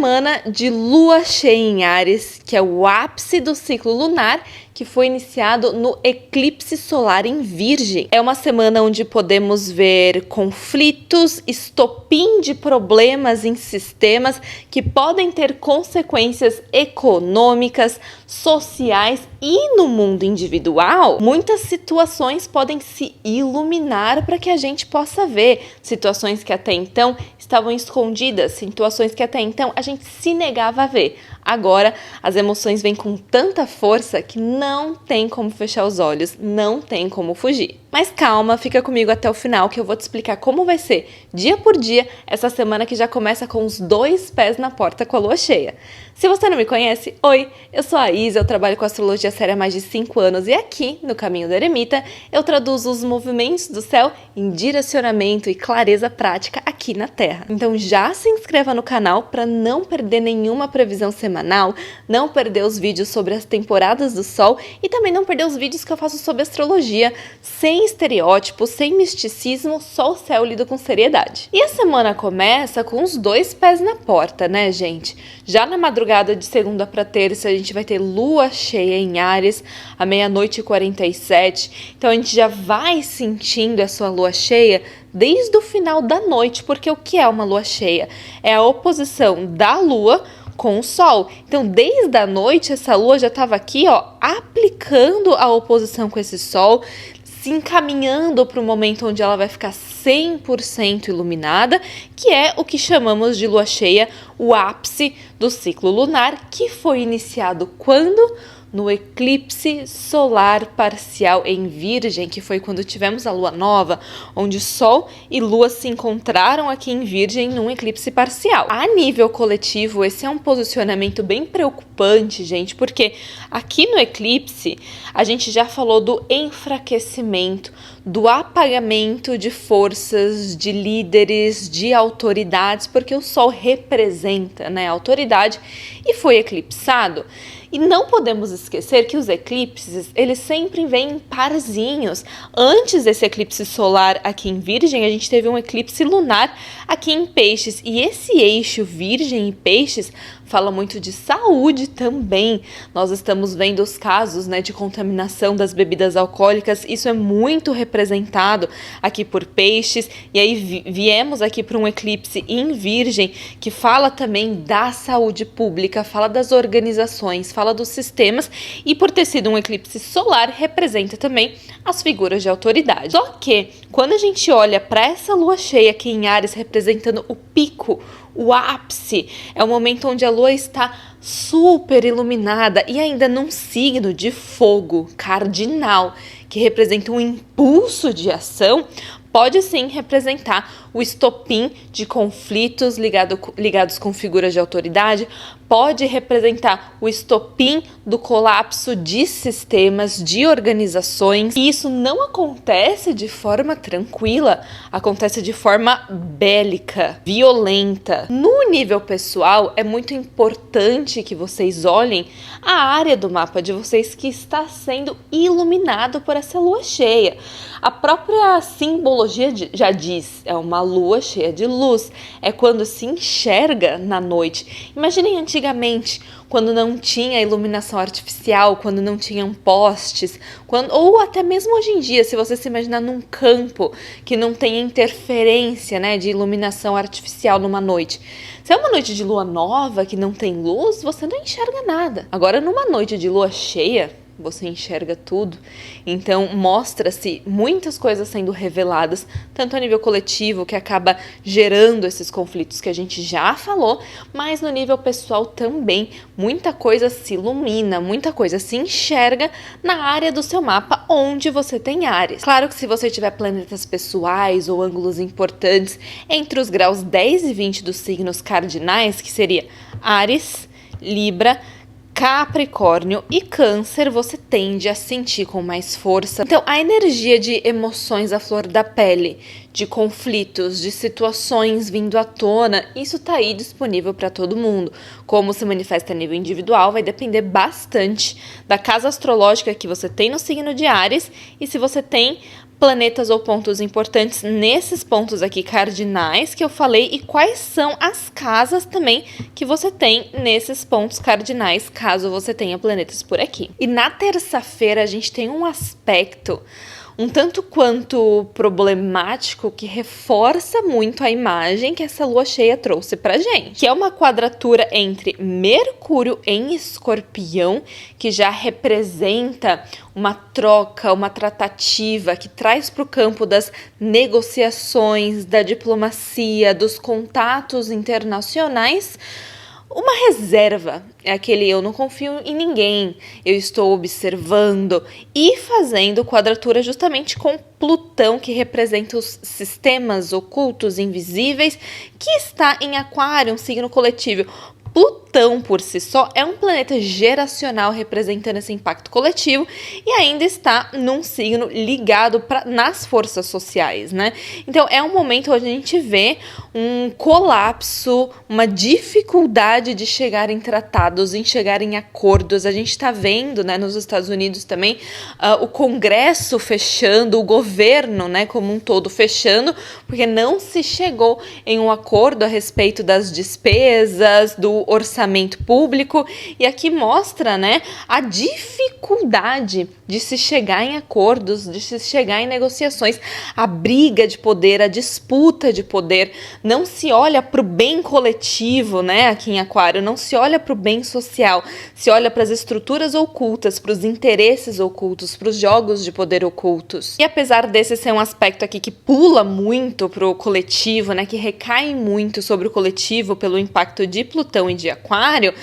semana de lua cheia em Áries, que é o ápice do ciclo lunar, que foi iniciado no eclipse solar em Virgem. É uma semana onde podemos ver conflitos, estopim de problemas em sistemas que podem ter consequências econômicas, sociais e no mundo individual. Muitas situações podem se iluminar para que a gente possa ver situações que até então estavam escondidas, situações que até então a gente se negava a ver. Agora, as emoções vêm com tanta força que não tem como fechar os olhos, não tem como fugir. Mas calma, fica comigo até o final que eu vou te explicar como vai ser, dia por dia, essa semana que já começa com os 2 pés na porta com a lua cheia. Se você não me conhece, oi, eu sou a Isa, eu trabalho com astrologia séria há mais de 5 anos e aqui, no Caminho da Eremita, eu traduzo os movimentos do céu em direcionamento e clareza prática aqui na Terra. Então já se inscreva no canal para não perder nenhuma previsão semanal, não perder os vídeos sobre as temporadas do Sol e também não perder os vídeos que eu faço sobre astrologia, sem estereótipos, sem misticismo, só o céu lido com seriedade. E a semana começa com os 2 pés na porta, né, gente? Já na madrugada de segunda para terça, a gente vai ter lua cheia em Áries, à 00:47. Então a gente já vai sentindo a sua lua cheia desde o final da noite, porque o que é uma lua cheia? É a oposição da lua com o sol. Então, desde a noite, essa lua já estava aqui, ó, aplicando a oposição com esse sol, se encaminhando para o momento onde ela vai ficar 100% iluminada, que é o que chamamos de lua cheia, o ápice do ciclo lunar, que foi iniciado quando? No eclipse solar parcial em Virgem, que foi quando tivemos a lua nova, onde Sol e Lua se encontraram aqui em Virgem num eclipse parcial. A nível coletivo, esse é um posicionamento bem preocupante, gente, porque aqui no eclipse a gente já falou do enfraquecimento, do apagamento de forças, de líderes, de autoridades, porque o Sol representa, né, a autoridade e foi eclipsado. E não podemos esquecer que os eclipses, eles sempre vêm em parzinhos. Antes desse eclipse solar aqui em Virgem, a gente teve um eclipse lunar aqui em Peixes. E esse eixo Virgem e Peixes fala muito de saúde também. Nós estamos vendo os casos, né, de contaminação das bebidas alcoólicas. Isso é muito representado aqui por Peixes. E aí viemos aqui para um eclipse em Virgem que fala também da saúde pública, fala das organizações, fala dos sistemas e por ter sido um eclipse solar representa também as figuras de autoridade. Só que quando a gente olha para essa lua cheia aqui em Áries representando o pico, o ápice, é o momento onde a lua está super iluminada e ainda num signo de fogo cardinal, que representa um impulso de ação, pode sim representar o estopim de conflitos ligados com figuras de autoridade, pode representar o estopim do colapso de sistemas, de organizações. E isso não acontece de forma tranquila, acontece de forma bélica, violenta. No nível pessoal, é muito importante que vocês olhem a área do mapa de vocês que está sendo iluminado por essa lua cheia. A própria simbologia já diz, é uma lua cheia de luz, é quando se enxerga na noite. Imaginem antigamente, quando não tinha iluminação artificial, quando não tinham postes, ou até mesmo hoje em dia, se você se imaginar num campo que não tem interferência, né, de iluminação artificial numa noite. Se é uma noite de lua nova, que não tem luz, você não enxerga nada. Agora, numa noite de lua cheia, você enxerga tudo. Então mostra-se muitas coisas sendo reveladas, tanto a nível coletivo, que acaba gerando esses conflitos que a gente já falou, mas no nível pessoal também, muita coisa se ilumina, muita coisa se enxerga na área do seu mapa onde você tem Áries. Claro que se você tiver planetas pessoais ou ângulos importantes entre os graus 10 e 20 dos signos cardinais, que seria Áries, Libra, Capricórnio e Câncer, você tende a sentir com mais força. Então, a energia de emoções à flor da pele, de conflitos, de situações vindo à tona, isso tá aí disponível para todo mundo. Como se manifesta a nível individual, vai depender bastante da casa astrológica que você tem no signo de Áries e se você tem planetas ou pontos importantes nesses pontos aqui cardinais que eu falei e quais são as casas também que você tem nesses pontos cardinais, caso você tenha planetas por aqui. E na terça-feira a gente tem um aspecto um tanto quanto problemático que reforça muito a imagem que essa lua cheia trouxe pra gente, que é uma quadratura entre Mercúrio em Escorpião, que já representa uma troca, uma tratativa que traz para o campo das negociações, da diplomacia, dos contatos internacionais, uma reserva, é aquele eu não confio em ninguém, eu estou observando e fazendo quadratura justamente com Plutão, que representa os sistemas ocultos, invisíveis, que está em Aquário, um signo coletivo. Plutão, por si só, é um planeta geracional representando esse impacto coletivo e ainda está num signo ligado nas forças sociais, né? Então, é um momento onde a gente vê um colapso, uma dificuldade de chegar em tratados, em chegar em acordos. A gente está vendo, né, nos Estados Unidos também, o Congresso fechando, o governo, né, como um todo fechando, porque não se chegou em um acordo a respeito das despesas, do orçamento público, e aqui mostra, né, a dificuldade de se chegar em acordos, de se chegar em negociações, a briga de poder, a disputa de poder, não se olha para o bem coletivo, né, aqui em Aquário, não se olha para o bem social, se olha para as estruturas ocultas, para os interesses ocultos, para os jogos de poder ocultos. E apesar desse ser um aspecto aqui que pula muito para o coletivo, né, que recai muito sobre o coletivo pelo impacto de Plutão e de Aquário,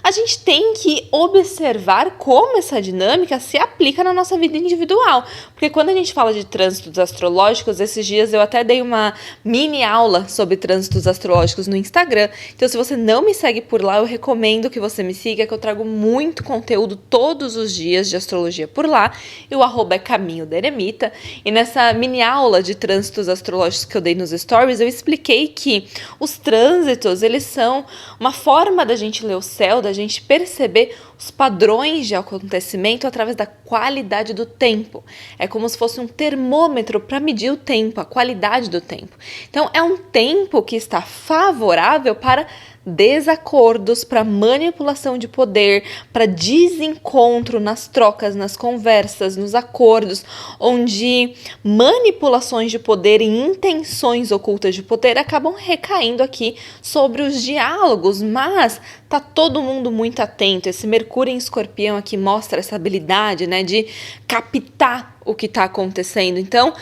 a gente tem que observar como essa dinâmica se aplica na nossa vida individual. Porque quando a gente fala de trânsitos astrológicos, esses dias eu até dei uma mini aula sobre trânsitos astrológicos no Instagram. Então, se você não me segue por lá, eu recomendo que você me siga, que eu trago muito conteúdo todos os dias de astrologia por lá. E o @ é Caminho da Eremita. E nessa mini aula de trânsitos astrológicos que eu dei nos stories, eu expliquei que os trânsitos, eles são uma forma da gente ler o céu, da gente perceber os padrões de acontecimento através da qualidade do tempo. É como se fosse um termômetro para medir o tempo, a qualidade do tempo. Então, é um tempo que está favorável para desacordos, para manipulação de poder, para desencontro nas trocas, nas conversas, nos acordos, onde manipulações de poder e intenções ocultas de poder acabam recaindo aqui sobre os diálogos, mas tá todo mundo muito atento. Esse Mercúrio em Escorpião aqui mostra essa habilidade, né, de captar o que está acontecendo. Então,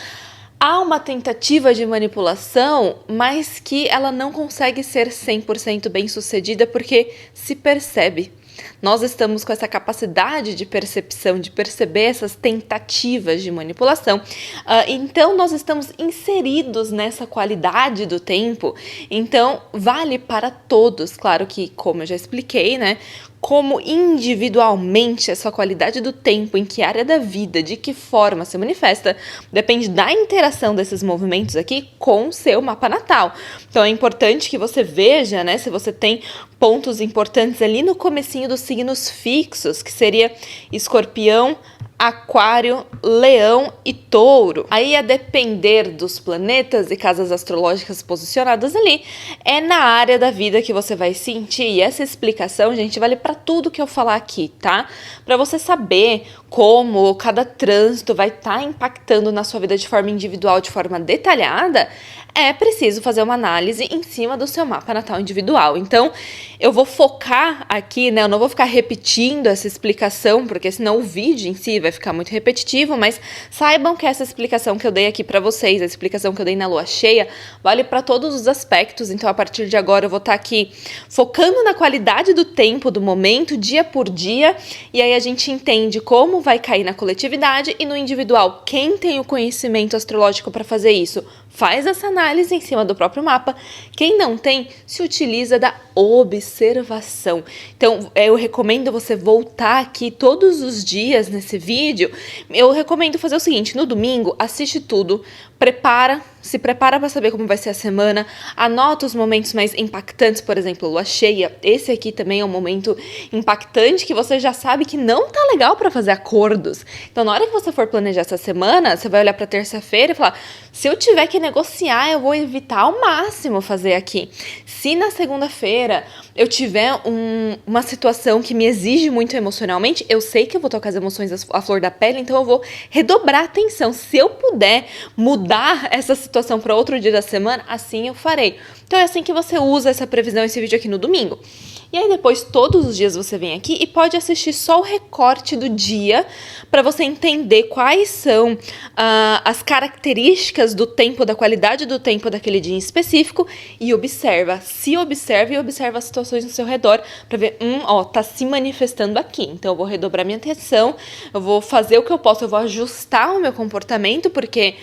há uma tentativa de manipulação, mas que ela não consegue ser 100% bem sucedida porque se percebe. Nós estamos com essa capacidade de percepção, de perceber essas tentativas de manipulação. Então, nós estamos inseridos nessa qualidade do tempo. Então, vale para todos. Claro que, como eu já expliquei, né? Como individualmente essa qualidade do tempo, em que área da vida, de que forma se manifesta, depende da interação desses movimentos aqui com o seu mapa natal. Então é importante que você veja, né, se você tem pontos importantes ali no comecinho dos signos fixos, que seria Escorpião, Aquário, Leão e Touro. Aí, a depender dos planetas e casas astrológicas posicionadas ali, é na área da vida que você vai sentir. E essa explicação, gente, vale para tudo que eu falar aqui, tá? Para você saber como cada trânsito vai estar impactando na sua vida de forma individual, de forma detalhada, é preciso fazer uma análise em cima do seu mapa natal individual. Então, eu vou focar aqui, né? Eu não vou ficar repetindo essa explicação, porque senão o vídeo em si vai ficar muito repetitivo, mas saibam que essa explicação que eu dei aqui para vocês, a explicação que eu dei na lua cheia, vale para todos os aspectos. Então, a partir de agora, eu vou estar aqui focando na qualidade do tempo, do momento, dia por dia, e aí a gente entende como vai cair na coletividade e no individual. Quem tem o conhecimento astrológico para fazer isso, faz essa análise em cima do próprio mapa. Quem não tem, se utiliza da observação. Então, eu recomendo você voltar aqui todos os dias nesse vídeo. Eu recomendo fazer o seguinte: no domingo, assiste tudo, se prepara para saber como vai ser a semana, anota os momentos mais impactantes, por exemplo, lua cheia. Esse aqui também é um momento impactante que você já sabe que não tá legal para fazer acordos. Então, na hora que você for planejar essa semana, você vai olhar para terça-feira e falar: se eu tiver que negociar, eu vou evitar ao máximo fazer aqui. Se na segunda-feira eu tiver uma situação que me exige muito emocionalmente, eu sei que eu vou tocar as emoções à flor da pele, então eu vou redobrar a atenção. Se eu puder mudar essa situação para outro dia da semana, assim eu farei. Então é assim que você usa essa previsão, esse vídeo aqui no domingo. E aí depois, todos os dias você vem aqui e pode assistir só o recorte do dia para você entender quais são as características do tempo, da qualidade do tempo daquele dia em específico e observa. Se observa e observa as situações ao seu redor para ver, tá se manifestando aqui. Então eu vou redobrar minha atenção, eu vou fazer o que eu posso, eu vou ajustar o meu comportamento, porque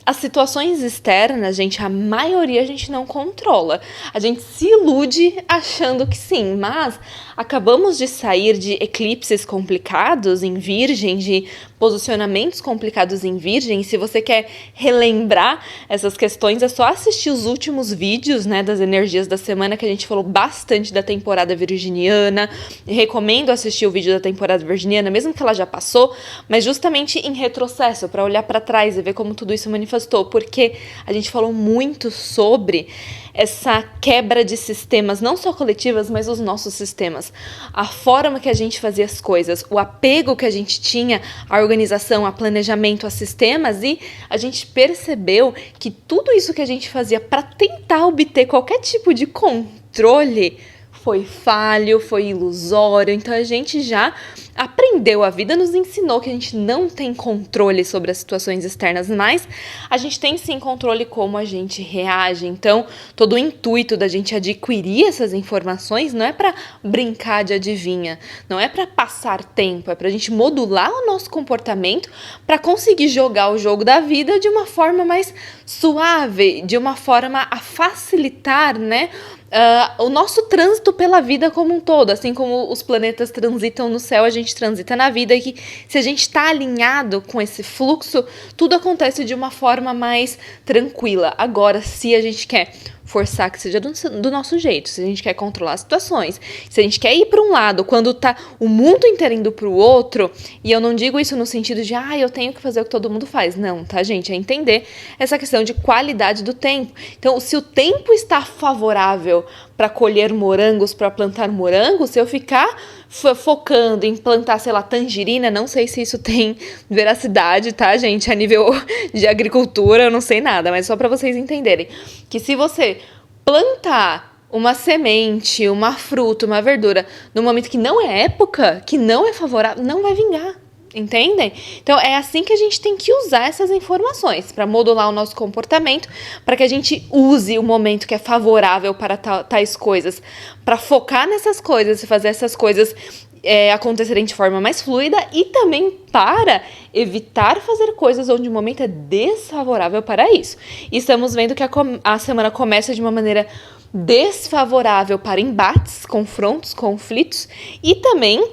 as situações externas, gente, a maioria a gente não controla. A gente se ilude achando que sim, mas acabamos de sair de eclipses complicados em Virgem, de posicionamentos complicados em Virgem. Se você quer relembrar essas questões, é só assistir os últimos vídeos, né, das energias da semana, que a gente falou bastante da temporada virginiana. Recomendo assistir o vídeo da temporada virginiana, mesmo que ela já passou, mas justamente em retrocesso, para olhar para trás e ver como tudo isso manifestou, porque a gente falou muito sobre essa quebra de sistemas, não só coletivas, mas os nossos sistemas. A forma que a gente fazia as coisas, o apego que a gente tinha à organização, a planejamento, a sistemas, e a gente percebeu que tudo isso que a gente fazia para tentar obter qualquer tipo de controle foi falho, foi ilusório. Então a gente já aprendeu, a vida nos ensinou que a gente não tem controle sobre as situações externas, mas a gente tem sim controle como a gente reage. Então todo o intuito da gente adquirir essas informações não é para brincar de adivinha, não é para passar tempo, é para a gente modular o nosso comportamento para conseguir jogar o jogo da vida de uma forma mais suave, de uma forma a facilitar, né, o nosso trânsito pela vida como um todo. Assim como os planetas transitam no céu, a gente transita na vida, e que se a gente está alinhado com esse fluxo, tudo acontece de uma forma mais tranquila. Agora, se a gente quer forçar que seja do nosso jeito, se a gente quer controlar as situações, se a gente quer ir para um lado quando tá o mundo inteiro indo para o outro, e eu não digo isso no sentido de eu tenho que fazer o que todo mundo faz, não, tá, gente? É entender essa questão de qualidade do tempo. Então, se o tempo está favorável para colher morangos, para plantar morangos, se eu ficar focando em plantar, sei lá, tangerina, não sei se isso tem veracidade, tá, gente? A nível de agricultura, eu não sei nada, mas só para vocês entenderem que se você plantar uma semente, uma fruta, uma verdura, no momento que não é época, que não é favorável, não vai vingar. Entendem? Então é assim que a gente tem que usar essas informações para modular o nosso comportamento, para que a gente use o momento que é favorável para tais coisas, para focar nessas coisas e fazer essas coisas acontecerem de forma mais fluida, e também para evitar fazer coisas onde o momento é desfavorável para isso. E estamos vendo que a semana começa de uma maneira desfavorável para embates, confrontos, conflitos, e também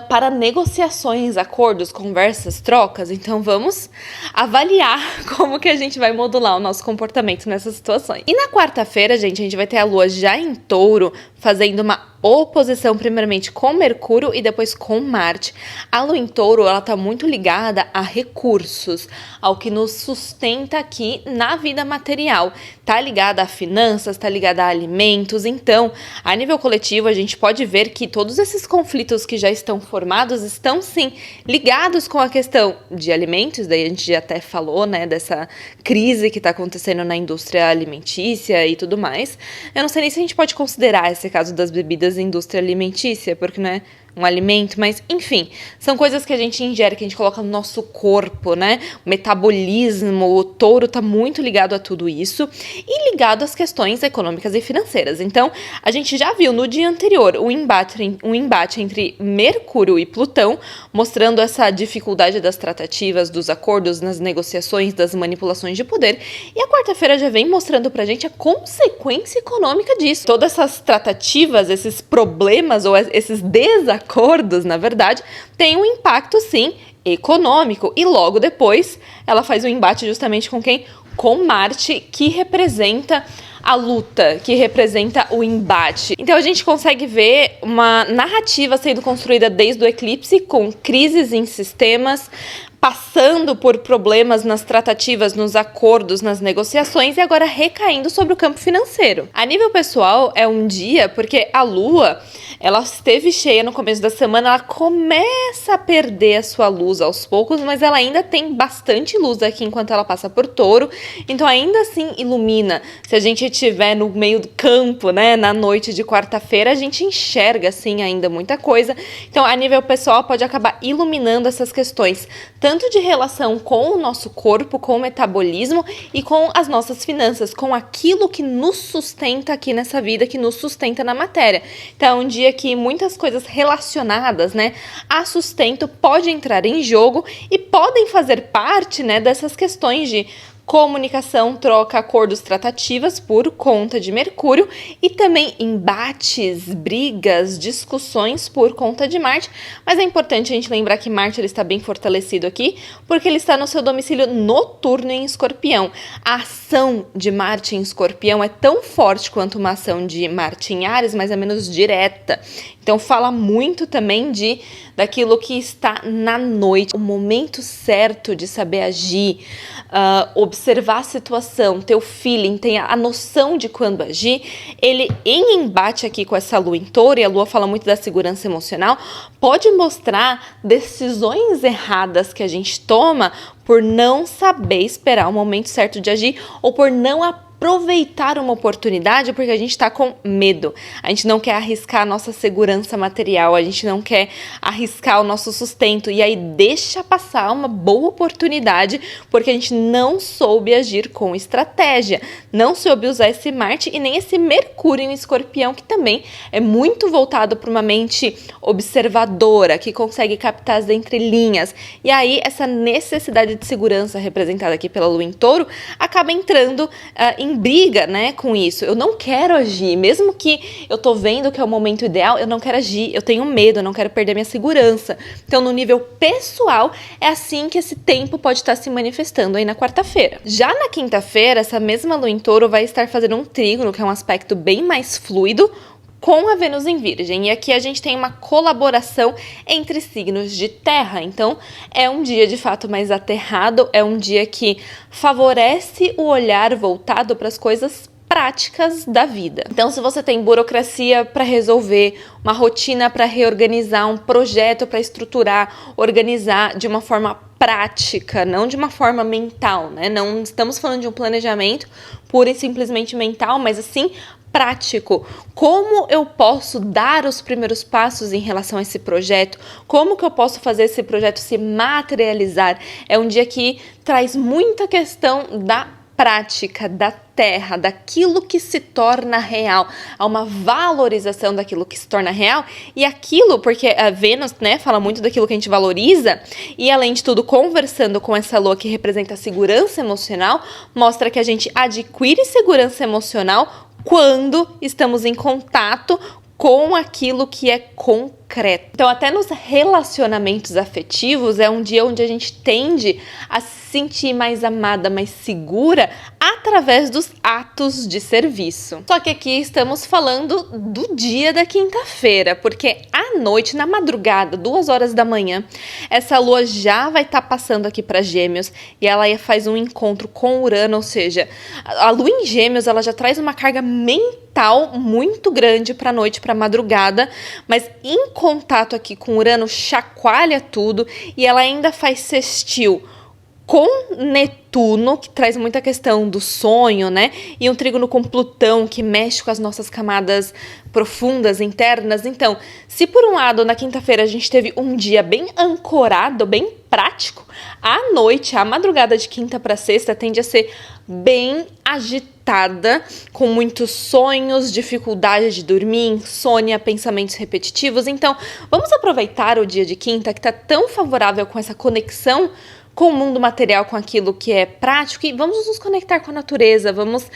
para negociações, acordos, conversas, trocas. Então vamos avaliar como que a gente vai modular o nosso comportamento nessas situações. E na quarta-feira, gente, a gente vai ter a Lua já em Touro, fazendo uma oposição primeiramente com Mercúrio e depois com Marte. A Lua em Touro, ela tá muito ligada a recursos, ao que nos sustenta aqui na vida material. Tá ligada a finanças, tá ligada a alimentos. Então, a nível coletivo, a gente pode ver que todos esses conflitos que já estão formados estão, sim, ligados com a questão de alimentos. Daí a gente já até falou, né, dessa crise que tá acontecendo na indústria alimentícia e tudo mais. Eu não sei nem se a gente pode considerar esse caso das bebidas indústria alimentícia, porque não é um alimento, mas enfim, são coisas que a gente ingere, que a gente coloca no nosso corpo, né? O metabolismo, o touro tá muito ligado a tudo isso e ligado às questões econômicas e financeiras. Então, a gente já viu no dia anterior um embate entre Mercúrio e Plutão, mostrando essa dificuldade das tratativas, dos acordos, nas negociações, das manipulações de poder. E a quarta-feira já vem mostrando pra gente a consequência econômica disso. Todas essas tratativas, esses problemas ou esses desacordos, na verdade, tem um impacto, sim, econômico. E logo depois, ela faz um embate justamente com quem? Com Marte, que representa a luta, que representa o embate. Então a gente consegue ver uma narrativa sendo construída desde o eclipse, com crises em sistemas, passando por problemas nas tratativas, nos acordos, nas negociações e agora recaindo sobre o campo financeiro. A nível pessoal, é um dia porque a Lua, ela esteve cheia no começo da semana, ela começa a perder a sua luz aos poucos, mas ela ainda tem bastante luz aqui enquanto ela passa por Touro, então ainda assim ilumina. Se a gente estiver no meio do campo, né, na noite de quarta-feira, a gente enxerga assim ainda muita coisa. Então, a nível pessoal, pode acabar iluminando essas questões, tanto de relação com o nosso corpo, com o metabolismo e com as nossas finanças, com aquilo que nos sustenta aqui nessa vida, que nos sustenta na matéria. Então, é um dia que muitas coisas relacionadas, né, a sustento pode entrar em jogo e podem fazer parte, né, dessas questões de comunicação, troca, acordos, tratativas por conta de Mercúrio e também embates, brigas, discussões por conta de Marte. Mas é importante a gente lembrar que Marte ele está bem fortalecido aqui porque ele está no seu domicílio noturno em Escorpião. A ação de Marte em Escorpião é tão forte quanto uma ação de Marte em Áries, mas é menos direta. Então fala muito também daquilo que está na noite, o momento certo de saber agir, observar a situação, ter o feeling, ter a noção de quando agir. Ele em embate aqui com essa Lua em Touro, e a Lua fala muito da segurança emocional, pode mostrar decisões erradas que a gente toma por não saber esperar o momento certo de agir ou por não aproveitar uma oportunidade porque a gente está com medo. A gente não quer arriscar a nossa segurança material, a gente não quer arriscar o nosso sustento e aí deixa passar uma boa oportunidade porque a gente não soube agir com estratégia, não soube usar esse Marte e nem esse Mercúrio em Escorpião, que também é muito voltado para uma mente observadora, que consegue captar as entrelinhas. E aí essa necessidade de segurança representada aqui pela Lua em Touro acaba entrando em briga, né, com isso. Eu não quero agir, mesmo que eu tô vendo que é o momento ideal, eu não quero agir, eu tenho medo, eu não quero perder minha segurança. Então, no nível pessoal, é assim que esse tempo pode estar se manifestando aí na quarta-feira. Já na quinta-feira, essa mesma Lua em Touro vai estar fazendo um trígono, que é um aspecto bem mais fluido, com a Vênus em Virgem. E aqui a gente tem uma colaboração entre signos de terra. Então, é um dia de fato mais aterrado, é um dia que favorece o olhar voltado para as coisas práticas da vida. Então, se você tem burocracia para resolver, uma rotina para reorganizar, um projeto para estruturar, organizar de uma forma prática, não de uma forma mental, né? Não estamos falando de um planejamento pura e simplesmente mental, mas assim prático. Como eu posso dar os primeiros passos em relação a esse projeto? Como que eu posso fazer esse projeto se materializar? É um dia que traz muita questão da prática, da terra, daquilo que se torna real. Há uma valorização daquilo que se torna real e aquilo, porque a Vênus, né, fala muito daquilo que a gente valoriza e, além de tudo, conversando com essa lua que representa a segurança emocional, mostra que a gente adquire segurança emocional quando estamos em contato com aquilo que é concreto. Então, até nos relacionamentos afetivos, é um dia onde a gente tende a se sentir mais amada, mais segura através dos atos de serviço. Só que aqui estamos falando do dia da quinta-feira, porque à noite, na madrugada, 2 horas da manhã, essa lua já vai estar passando aqui para Gêmeos e ela faz um encontro com Urano, ou seja, a lua em Gêmeos, ela já traz uma carga mental muito grande para a noite, para a madrugada, mas em contato aqui com Urano chacoalha tudo e ela ainda faz sextil com Netuno, que traz muita questão do sonho, né? E um trígono com Plutão, que mexe com as nossas camadas profundas, internas. Então, se por um lado, na quinta-feira, a gente teve um dia bem ancorado, bem prático, à noite, a madrugada de quinta para sexta, tende a ser bem agitada, com muitos sonhos, dificuldade de dormir, insônia, pensamentos repetitivos. Então, vamos aproveitar o dia de quinta, que está tão favorável com essa conexão com o mundo material, com aquilo que é prático, e vamos nos conectar com a natureza, vamos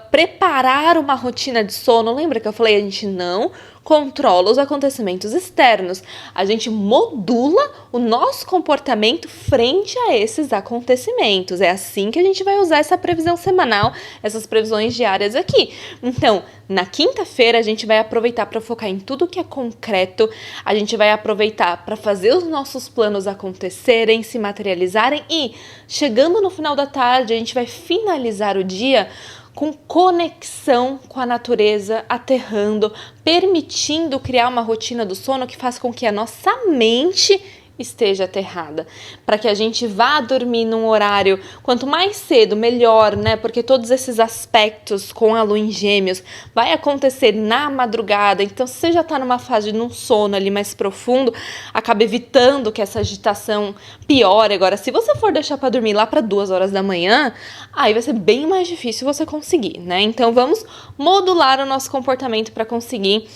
preparar uma rotina de sono. Lembra que eu falei, a gente não controla os acontecimentos externos. A gente modula o nosso comportamento frente a esses acontecimentos. É assim que a gente vai usar essa previsão semanal, essas previsões diárias aqui. Então, na quinta-feira, a gente vai aproveitar para focar em tudo que é concreto, a gente vai aproveitar para fazer os nossos planos acontecerem, se materializarem e, chegando no final da tarde, a gente vai finalizar o dia com conexão com a natureza, aterrando, permitindo criar uma rotina do sono que faz com que a nossa mente esteja aterrada, para que a gente vá dormir num horário quanto mais cedo, melhor, né? Porque todos esses aspectos com a lua em Gêmeos vai acontecer na madrugada, então se você já está numa fase de um sono ali mais profundo, acaba evitando que essa agitação piore. Agora, se você for deixar para dormir lá para 2 horas da manhã, aí vai ser bem mais difícil você conseguir, né? Então vamos modular o nosso comportamento para conseguir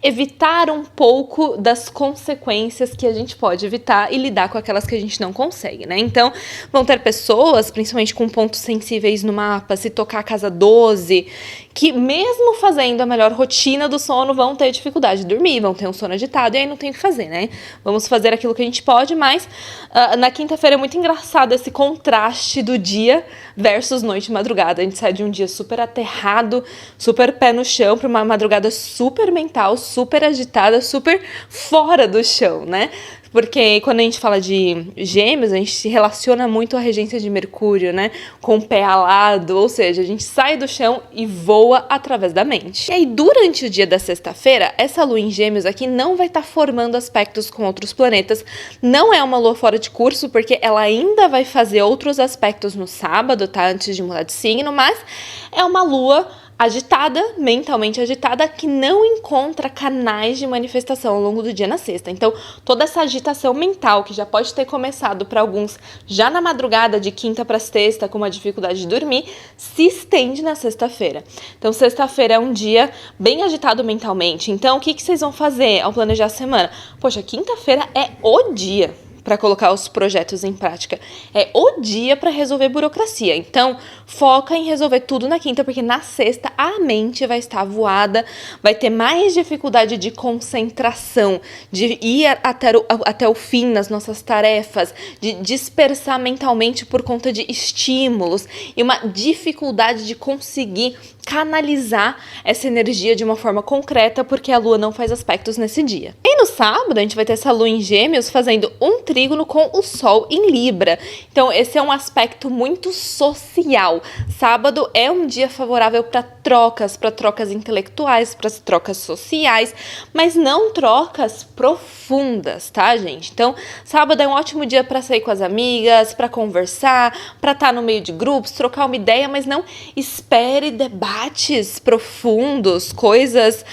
evitar um pouco das consequências que a gente pode evitar e lidar com aquelas que a gente não consegue, né? Então, vão ter pessoas, principalmente com pontos sensíveis no mapa, se tocar a casa 12, que mesmo fazendo a melhor rotina do sono, vão ter dificuldade de dormir, vão ter um sono agitado e aí não tem o que fazer, né? Vamos fazer aquilo que a gente pode, mas na quinta-feira é muito engraçado esse contraste do dia versus noite e madrugada. A gente sai de um dia super aterrado, super pé no chão, para uma madrugada super mental, super agitada, super fora do chão, né? Porque quando a gente fala de Gêmeos, a gente se relaciona muito à regência de Mercúrio, né? Com o pé alado, ou seja, a gente sai do chão e voa através da mente. E aí, durante o dia da sexta-feira, essa lua em Gêmeos aqui não vai estar formando aspectos com outros planetas. Não é uma lua fora de curso, porque ela ainda vai fazer outros aspectos no sábado, tá? Antes de mudar de signo, mas é uma lua agitada, mentalmente agitada, que não encontra canais de manifestação ao longo do dia na sexta. Então, toda essa agitação mental, que já pode ter começado para alguns já na madrugada, de quinta para sexta, com uma dificuldade de dormir, se estende na sexta-feira. Então, sexta-feira é um dia bem agitado mentalmente. Então, o que vocês vão fazer ao planejar a semana? Poxa, quinta-feira é o dia para colocar os projetos em prática. É o dia para resolver burocracia. Então, foca em resolver tudo na quinta, porque na sexta a mente vai estar voada, vai ter mais dificuldade de concentração, de ir até o fim nas nossas tarefas, de dispersar mentalmente por conta de estímulos e uma dificuldade de conseguir canalizar essa energia de uma forma concreta, porque a lua não faz aspectos nesse dia. E no sábado, a gente vai ter essa lua em Gêmeos fazendo um trígono com o Sol em Libra. Então, esse é um aspecto muito social. Sábado é um dia favorável para trocas intelectuais, para trocas sociais, mas não trocas profundas, tá, gente? Então, sábado é um ótimo dia para sair com as amigas, para conversar, para estar no meio de grupos, trocar uma ideia, mas não espere debates profundos, coisas,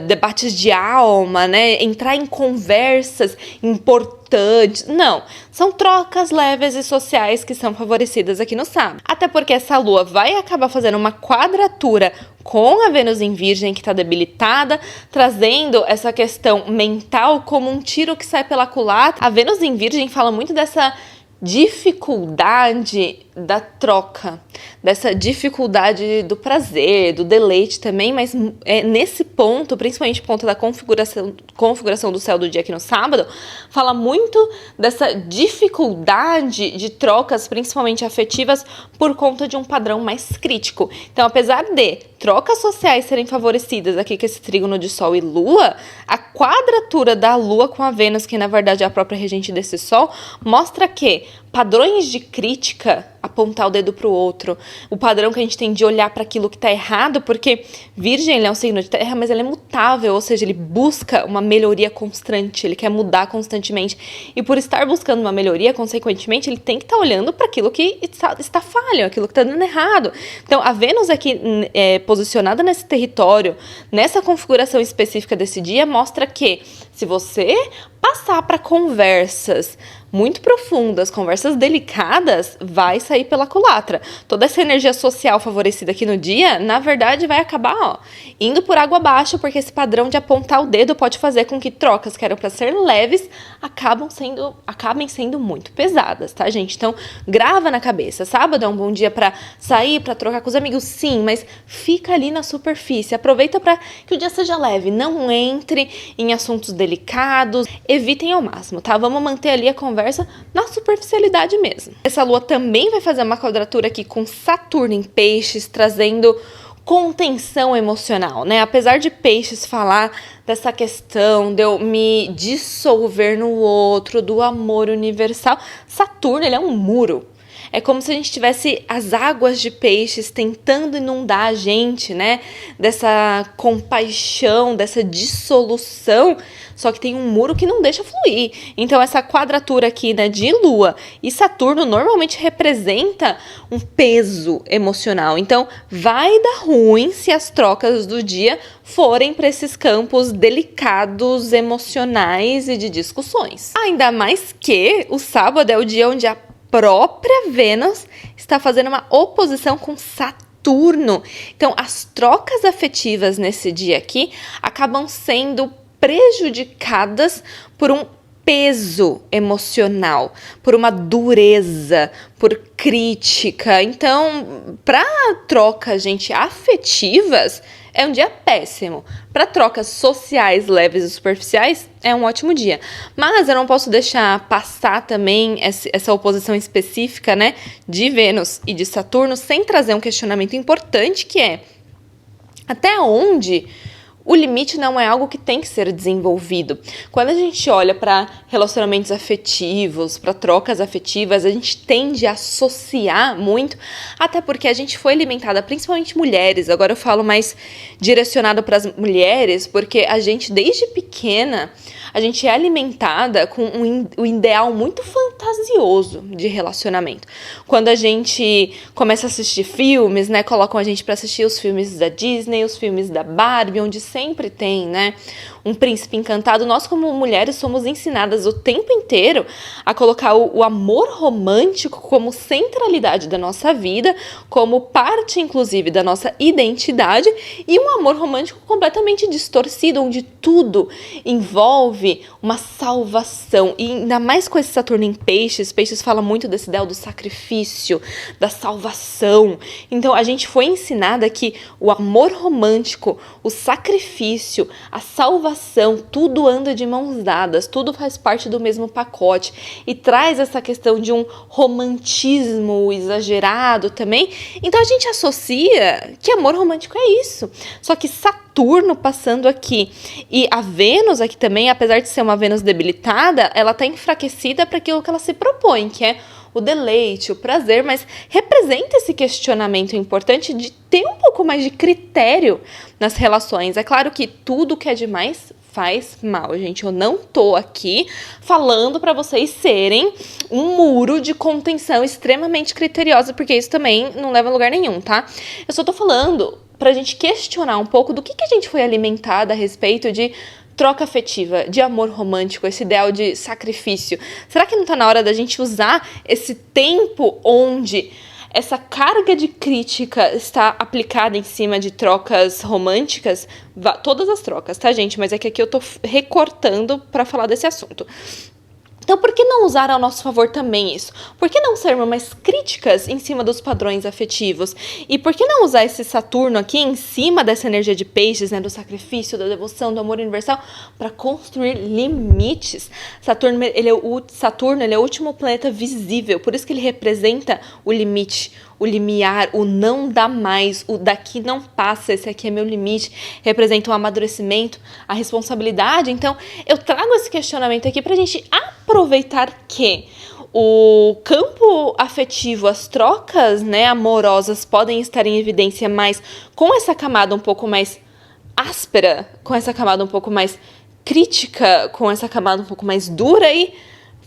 debates de alma, né? Entrar em conversas importantes. Não, são trocas leves e sociais que são favorecidas aqui no sábado. Até porque essa lua vai acabar fazendo uma quadratura com a Vênus em Virgem, que está debilitada, trazendo essa questão mental como um tiro que sai pela culatra. A Vênus em Virgem fala muito dessa dificuldade da troca, dessa dificuldade do prazer, do deleite também, mas nesse ponto, principalmente ponto da configuração do céu do dia aqui no sábado, fala muito dessa dificuldade de trocas, principalmente afetivas, por conta de um padrão mais crítico. Então, apesar de trocas sociais serem favorecidas aqui com esse trígono de Sol e Lua, a quadratura da Lua com a Vênus, que na verdade é a própria regente desse Sol, mostra que padrões de crítica, apontar o dedo para o outro, o padrão que a gente tem de olhar para aquilo que está errado, porque Virgem ele é um signo de terra, mas ele é mutável, ou seja, ele busca uma melhoria constante, ele quer mudar constantemente, e por estar buscando uma melhoria, consequentemente, ele tem que estar olhando para aquilo que está falho, aquilo que está dando errado. Então, a Vênus aqui posicionada nesse território, nessa configuração específica desse dia, mostra que se você passar para conversas muito profundas, conversas delicadas, vai sair pela culatra. Toda essa energia social favorecida aqui no dia, na verdade, vai acabar, ó, indo por água abaixo, porque esse padrão de apontar o dedo pode fazer com que trocas que eram para ser leves acabem sendo muito pesadas, tá, gente? Então, grava na cabeça. Sábado é um bom dia para sair, para trocar com os amigos, sim, mas fica ali na superfície. Aproveita para que o dia seja leve. Não entre em assuntos delicados. Evitem ao máximo, tá? Vamos manter ali a conversa na superficialidade mesmo. Essa lua também vai fazer uma quadratura aqui com Saturno em Peixes, trazendo contenção emocional, né? Apesar de Peixes falar dessa questão de eu me dissolver no outro, do amor universal, Saturno, ele é um muro. É como se a gente tivesse as águas de Peixes tentando inundar a gente, né? Dessa compaixão, dessa dissolução, só que tem um muro que não deixa fluir. Então, essa quadratura aqui, né, de Lua e Saturno normalmente representa um peso emocional. Então, vai dar ruim se as trocas do dia forem para esses campos delicados, emocionais e de discussões. Ainda mais que o sábado é o dia onde a própria Vênus está fazendo uma oposição com Saturno. Então, as trocas afetivas nesse dia aqui acabam sendo prejudicadas por um peso emocional, por uma dureza, por crítica. Então, para trocas, gente, afetivas, é um dia péssimo. Para trocas sociais leves e superficiais, é um ótimo dia. Mas eu não posso deixar passar também essa oposição específica, né, de Vênus e de Saturno sem trazer um questionamento importante, que é até onde o limite não é algo que tem que ser desenvolvido. Quando a gente olha para relacionamentos afetivos, para trocas afetivas, a gente tende a associar muito, até porque a gente foi alimentada, principalmente mulheres, agora eu falo mais direcionado para as mulheres, porque a gente, desde pequena, a gente é alimentada com um ideal muito fantasioso de relacionamento. Quando a gente começa a assistir filmes, né, colocam a gente para assistir os filmes da Disney, os filmes da Barbie, onde sempre tem, né, um príncipe encantado. Nós, como mulheres, somos ensinadas o tempo inteiro a colocar o amor romântico como centralidade da nossa vida, como parte, inclusive, da nossa identidade, e um amor romântico completamente distorcido, onde tudo envolve uma salvação. E ainda mais com esse Saturno em Peixes, Peixes fala muito desse ideal do sacrifício, da salvação. Então, a gente foi ensinada que o amor romântico, o sacrifício, a salvação, tudo anda de mãos dadas, tudo faz parte do mesmo pacote e traz essa questão de um romantismo exagerado também. Então a gente associa que amor romântico é isso. Só que Saturno passando aqui e a Vênus aqui também, apesar de ser uma Vênus debilitada, ela está enfraquecida para aquilo que ela se propõe, que é o deleite, o prazer, mas representa esse questionamento importante de ter um pouco mais de critério nas relações. É claro que tudo que é demais faz mal, gente. Eu não tô aqui falando para vocês serem um muro de contenção extremamente criteriosa, porque isso também não leva a lugar nenhum, tá? Eu só tô falando pra gente questionar um pouco do que a gente foi alimentada a respeito de troca afetiva, de amor romântico, esse ideal de sacrifício. Será que não tá na hora da gente usar esse tempo onde essa carga de crítica está aplicada em cima de trocas românticas? Todas as trocas, tá, gente? Mas é que aqui eu tô recortando para falar desse assunto. Então, por que não usar ao nosso favor também isso? Por que não sermos mais críticas em cima dos padrões afetivos? E por que não usar esse Saturno aqui em cima dessa energia de Peixes, né, do sacrifício, da devoção, do amor universal, para construir limites? Saturno, ele é o último planeta visível, por isso que ele representa o limite, o limiar, o não dá mais, o daqui não passa, esse aqui é meu limite, representa o amadurecimento, a responsabilidade. Então, eu trago esse questionamento aqui pra gente aproveitar que o campo afetivo, as trocas, né, amorosas podem estar em evidência, mas com essa camada um pouco mais áspera, com essa camada um pouco mais crítica, com essa camada um pouco mais dura, e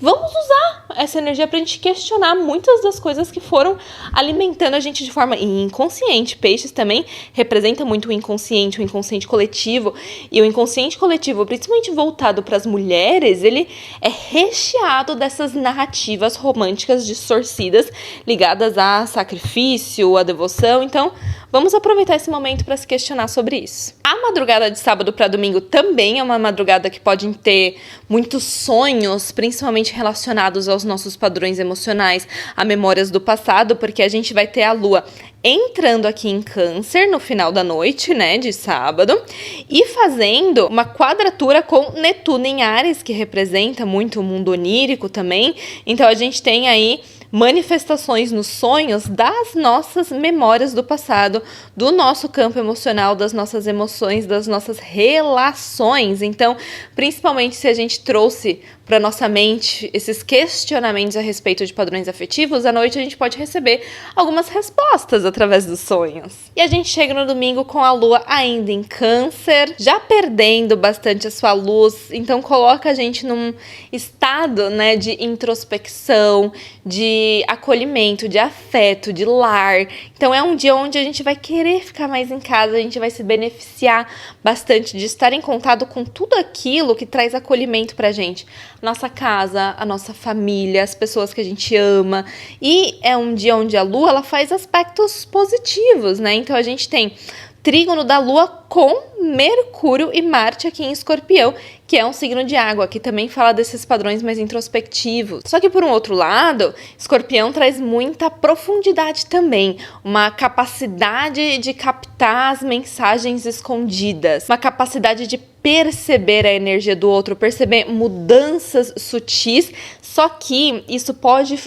vamos usar essa energia pra gente questionar muitas das coisas que foram alimentando a gente de forma inconsciente. Peixes também representa muito o inconsciente coletivo, e o inconsciente coletivo, principalmente voltado para as mulheres, ele é recheado dessas narrativas românticas distorcidas ligadas a sacrifício, a devoção. Então, vamos aproveitar esse momento para se questionar sobre isso. A madrugada de sábado para domingo também é uma madrugada que pode ter muitos sonhos, principalmente relacionados aos nossos padrões emocionais, a memórias do passado, porque a gente vai ter a lua entrando aqui em Câncer no final da noite, né, de sábado, e fazendo uma quadratura com Netuno em Áries, que representa muito o mundo onírico também. Então a gente tem aí manifestações nos sonhos das nossas memórias do passado, do nosso campo emocional, das nossas emoções, das nossas relações. Então, principalmente se a gente trouxe para nossa mente esses questionamentos a respeito de padrões afetivos, à noite a gente pode receber algumas respostas através dos sonhos. E a gente chega no domingo com a lua ainda em Câncer, já perdendo bastante a sua luz, então coloca a gente num estado, né, de introspecção, de acolhimento, de afeto, de lar. Então é um dia onde a gente vai querer ficar mais em casa, a gente vai se beneficiar bastante de estar em contato com tudo aquilo que traz acolhimento pra gente. Nossa casa, a nossa família, as pessoas que a gente ama. E é um dia onde a lua ela faz aspectos positivos, né? Então a gente tem trígono da lua com Mercúrio e Marte aqui em Escorpião, que é um signo de água, que também fala desses padrões mais introspectivos. Só que por um outro lado, Escorpião traz muita profundidade também, uma capacidade de captar as mensagens escondidas, uma capacidade de perceber a energia do outro, perceber mudanças sutis, só que isso pode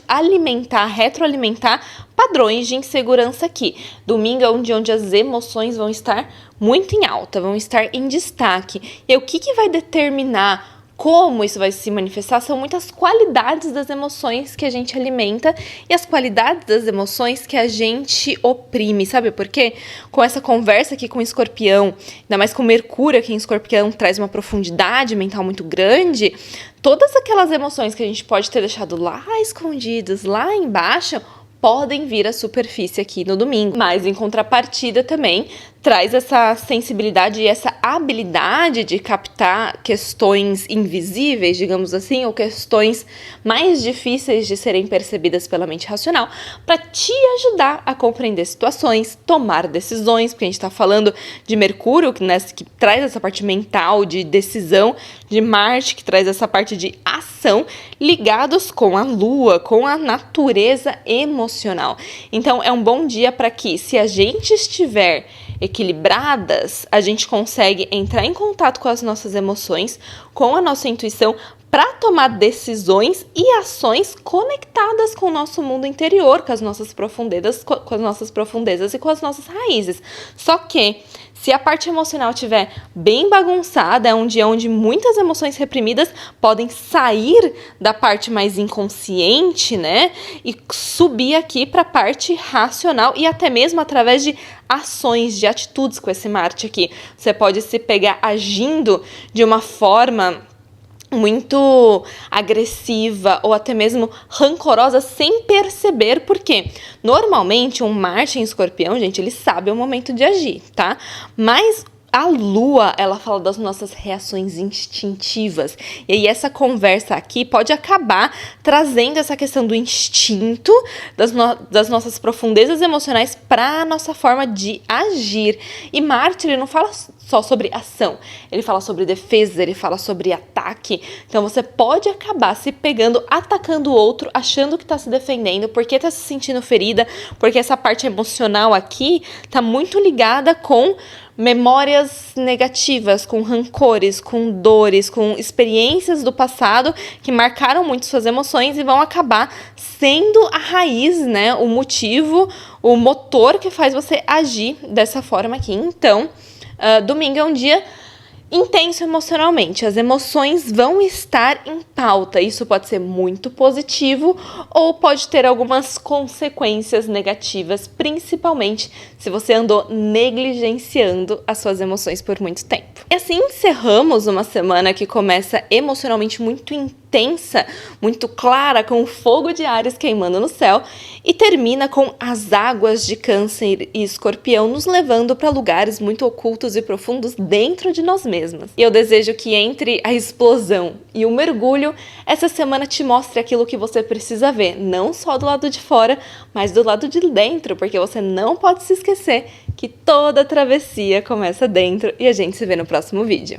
retroalimentar padrões de insegurança aqui. Domingo é um dia onde as emoções vão estar muito em alta, vão estar em destaque. E aí, o que vai determinar como isso vai se manifestar são muitas qualidades das emoções que a gente alimenta e as qualidades das emoções que a gente oprime, sabe por quê? Com essa conversa aqui com o Escorpião, ainda mais com Mercúrio aqui em Escorpião, traz uma profundidade mental muito grande, todas aquelas emoções que a gente pode ter deixado lá escondidas, lá embaixo, podem vir à superfície aqui no domingo. Mas, em contrapartida, também traz essa sensibilidade e essa habilidade de captar questões invisíveis, digamos assim, ou questões mais difíceis de serem percebidas pela mente racional, para te ajudar a compreender situações, tomar decisões, porque a gente está falando de Mercúrio, que traz essa parte mental de decisão, de Marte, que traz essa parte de ação, ligados com a Lua, com a natureza emocional. Então, é um bom dia para que, se a gente estiver equilibradas, a gente consegue entrar em contato com as nossas emoções, com a nossa intuição, para tomar decisões e ações conectadas com o nosso mundo interior, com as nossas profundezas e com as nossas raízes. Só que, se a parte emocional estiver bem bagunçada, é um dia onde muitas emoções reprimidas podem sair da parte mais inconsciente, né? E subir aqui para a parte racional e até mesmo através de ações, de atitudes com esse Marte aqui. Você pode se pegar agindo de uma forma muito agressiva ou até mesmo rancorosa sem perceber, porque normalmente um Marte em Escorpião, gente, ele sabe o momento de agir, tá? Mas a Lua, ela fala das nossas reações instintivas. E aí essa conversa aqui pode acabar trazendo essa questão do instinto, das nossas profundezas emocionais para a nossa forma de agir. E Marte, ele não fala só sobre ação, ele fala sobre defesa, ele fala sobre ataque. Então você pode acabar se pegando, atacando o outro, achando que está se defendendo, porque está se sentindo ferida, porque essa parte emocional aqui está muito ligada com memórias negativas, com rancores, com dores, com experiências do passado que marcaram muito suas emoções e vão acabar sendo a raiz, né, o motivo, o motor que faz você agir dessa forma aqui. Então, domingo é um dia Intenso emocionalmente, as emoções vão estar em pauta. Isso pode ser muito positivo ou pode ter algumas consequências negativas, principalmente se você andou negligenciando as suas emoções por muito tempo. E assim encerramos uma semana que começa emocionalmente muito intensa, muito clara, com o fogo de Áries queimando no céu, e termina com as águas de Câncer e Escorpião nos levando para lugares muito ocultos e profundos dentro de nós mesmas. E eu desejo que entre a explosão e o mergulho, essa semana te mostre aquilo que você precisa ver, não só do lado de fora, mas do lado de dentro, porque você não pode se esquecer que toda travessia começa dentro, e a gente se vê no próximo vídeo.